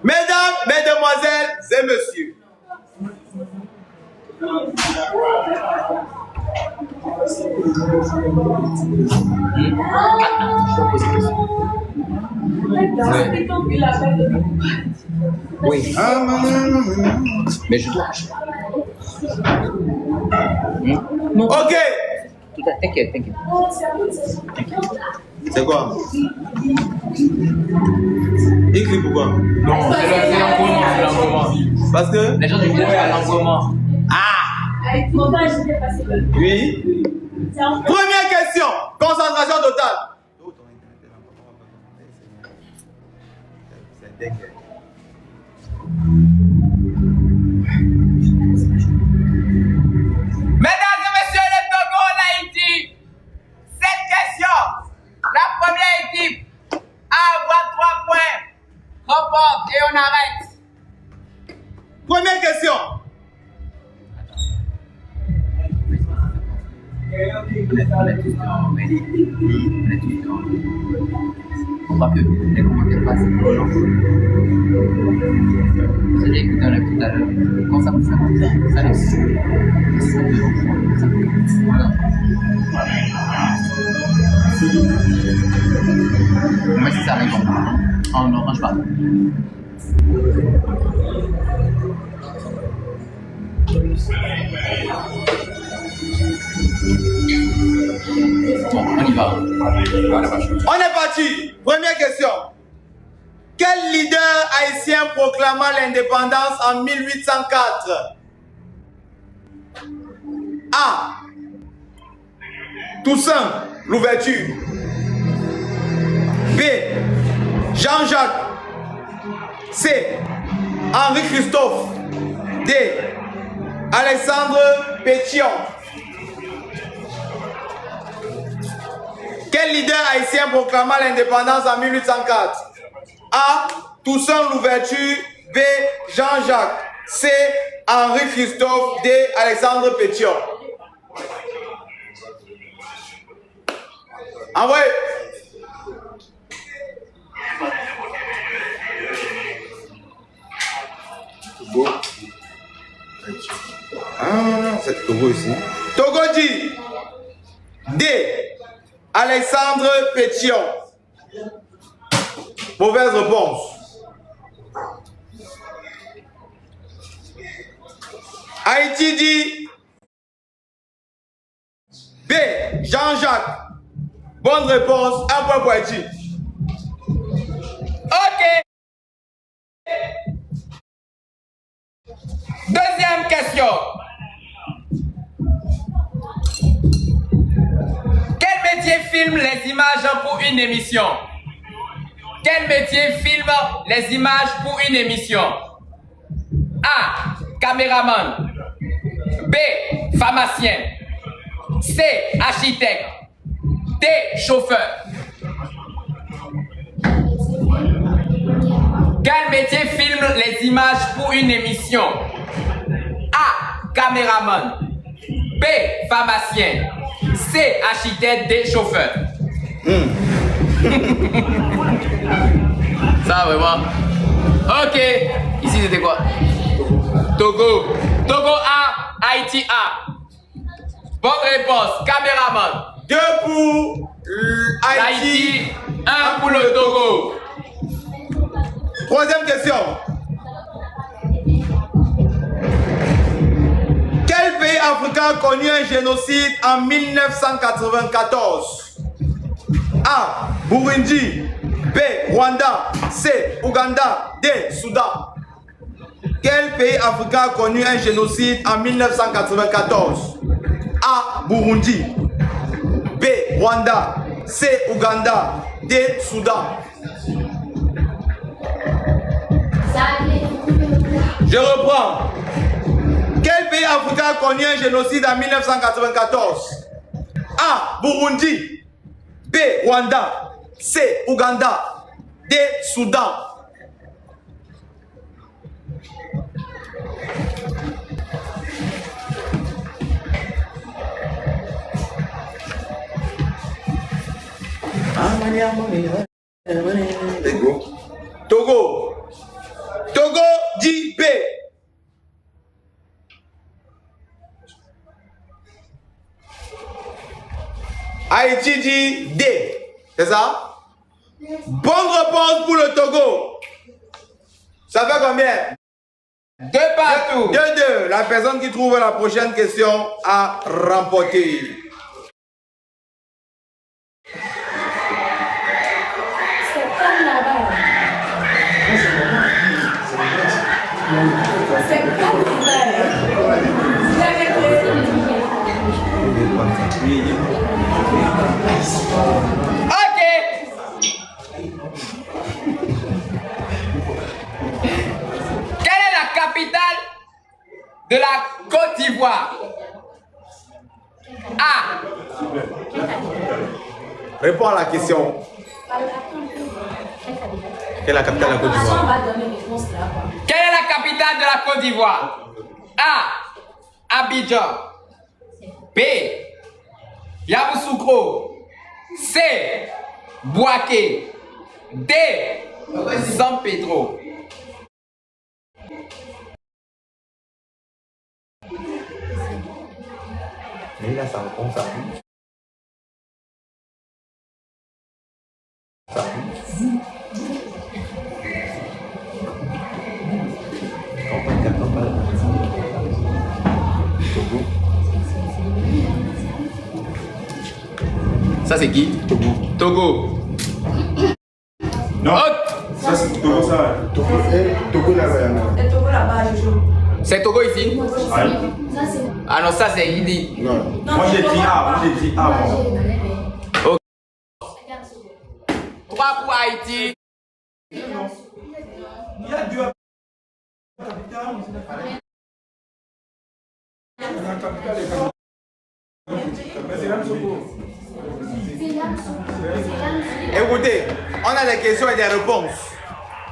Mesdames, mesdemoiselles et messieurs. Oui. Mais je dois. Non. Ok. T'inquiète. C'est quoi? Écrit pourquoi? Non, c'est l'engouement. Parce que Les gens du village, c'est l'engouement. oui. Première question. Concentration totale. Mesdames et messieurs, le Togo, l'Haïti. 7 questions. La première équipe à avoir 3 points remporte et on arrête. Première question. On voit que les commentaires passent trop lent. J'ai écouté un live tout à l'heure. Quand ça vous fait ça les moi si ça arrive en orange pas. Bon, on y va. On est parti. Première question. Quel leader haïtien proclama l'indépendance en 1804? A. Toussaint Louverture. B. Jean-Jacques. C. Henri Christophe. D. Alexandre Pétion. Quel leader haïtien proclama l'indépendance en 1804? A. Toussaint Louverture. B. Jean-Jacques. C. Henri Christophe. D. Alexandre Pétion. Envoyez. Togo. Ah, c'est Togo ici. Togo dit D. Alexandre Pétion. Mauvaise réponse. Haïti dit B. Jean-Jacques. Bonne réponse. Un point pour Haïti. Ok. Deuxième question. Quel métier filme les images pour une émission? Quel métier filme les images pour une émission? A. Caméraman. B. Pharmacien. C. Architecte. D. Chauffeur. Quel métier filme les images pour une émission? A. Caméraman. B. Pharmacien. C. Architecte. D. Chauffeur. Ça vraiment. Ok. Ici c'était quoi? Togo. Togo A. Haïti A. Bonne réponse. Caméraman. 2 pour Haïti. 1 pour le Togo. Troisième question. Quel pays africain a connu un génocide en 1994? A. Burundi. B. Rwanda. C. Ouganda. D. Soudan. Quel pays africain a connu un génocide en 1994? A. Burundi. B. Rwanda. C. Ouganda. D. Soudan. Je reprends. Quel pays africain a connu un génocide en 1994? A. Burundi. B. Rwanda. C. Ouganda. D. Soudan. Togo. Togo dit B. Haïti dit D. C'est ça? Bonne réponse pour le Togo. Ça fait combien? 2 partout. 2-2. La personne qui trouve la prochaine question a remporté. Ok. Quelle est la capitale de la Côte d'Ivoire? A. Réponds à la question. Quelle est la capitale de la Côte d'Ivoire? Quelle est la capitale de la Côte d'Ivoire? A. Abidjan. B. Yamoussoukro. C. Bouaké. D. San Pedro. Mais il a sa réponse à lui. Ça c'est qui? Togo. Togo. Non. Oh. Ça c'est Togo, ça. Togo là-bas, Jojo. C'est Togo ici? Aïe. Ah non, ça c'est Idi. Moi j'ai dit A, moi j'ai dit A. moi. 3 pour Haïti. Il y a deux capitales. La capitale est Écoutez, on a des questions et des réponses.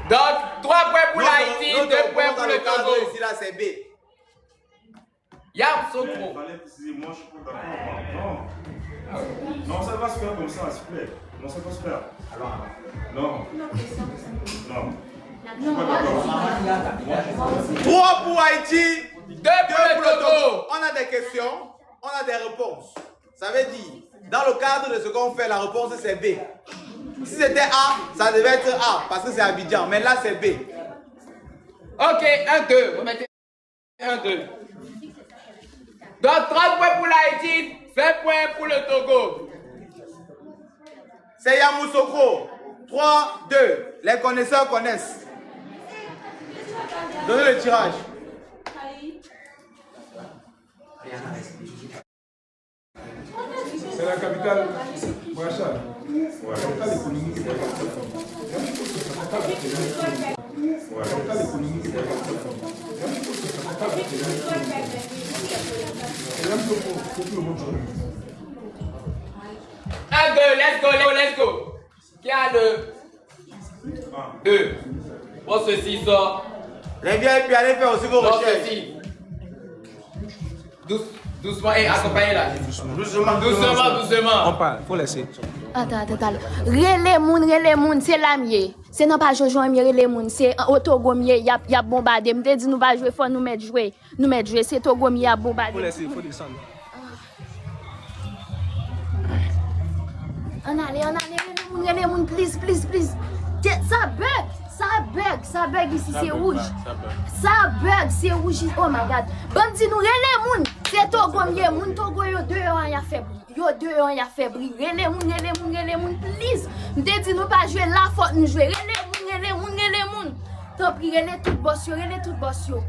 Donc 3 points pour l'Haïti, 2 points pour le Togo. Ici là c'est B. Yamoussoukro. Il fallait préciser, moi je suis pas d'accord. Non. Non, ça va se faire comme ça, s'il vous plaît. Non, ça va se faire. Non. Non. Je suis pas d'accord. 3 pour Haïti, 2 pour le Togo. On a des questions, on a des réponses. Ça veut dire, dans le cadre de ce qu'on fait, la réponse c'est B. Si c'était A, ça devait être A, parce que c'est Abidjan. Mais là c'est B. Ok, 1-2. Vous mettez 1-2. Donc 30 points pour l'Haïti, 20 points pour le Togo. C'est Yamoussoukro. 3-2. Les connaisseurs connaissent. Donnez le tirage. C'est la capitale Ouachal. La capitale économique de la capitale économique de Un, deux, let's go. Qui a le 2? Bon, ceci sort. Les vieilles, puis allez faire aussi vos Bon, recherches. ceci. Doucement et accompagnez là. Doucement. On parle, faut laisser. Attends. Rele moun, c'est la miye. C'est non pas Jojo miye, rele moun, c'est au Togo miye, y a bombardé. M'te dit nous va jouer, faut nous mettre jouer. C'est Togo miye a bombardé. Faut laisser, faut descendre. On allez, rele moun, please. Ça bug ici, c'est rouge. Ça bug, c'est rouge. Oh my god. Bon, dis nous, rele moun, c'est Togo miye, moun Togo yo 2 ans y a fait. Yo 2 ans y a fait briller. Rele moun, please. M'te dit nous pas jouer là, faut nous jouer. Rele moun. Tant pis, rele tout boss yo.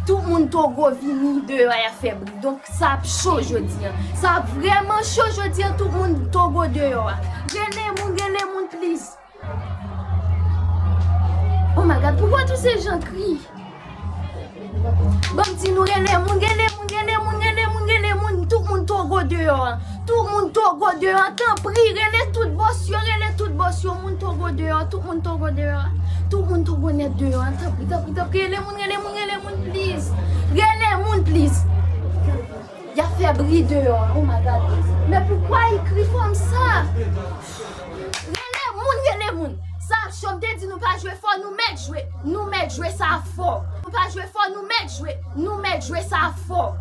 Tout le monde Togo vini 2 ans y a fait briller. Donc ça chaud jodi. Ça vraiment chaud jodi, tout le monde Togo 2 ans. Rele moun, please. Oh my god, pourquoi tous ces gens crient? Bon, dis nous, rele moun, tout le monde Togo dehors. Tout le monde Togo dehors. Tant pis, rele tout boss yo, moun Togo dehors. Tout le monde Togo dehors. Tout le monde Togo net dehors. Tant pis, rele moun, please. Rele moun, please. Y a fait briller dehors. Oh my god. Mais pourquoi ils crient comme ça? Rele moun. Ça, chom te dit nous pas jouer fort, nous mettre jouer ça fort. Nous pas jouer fort, nous mettre jouer ça fort.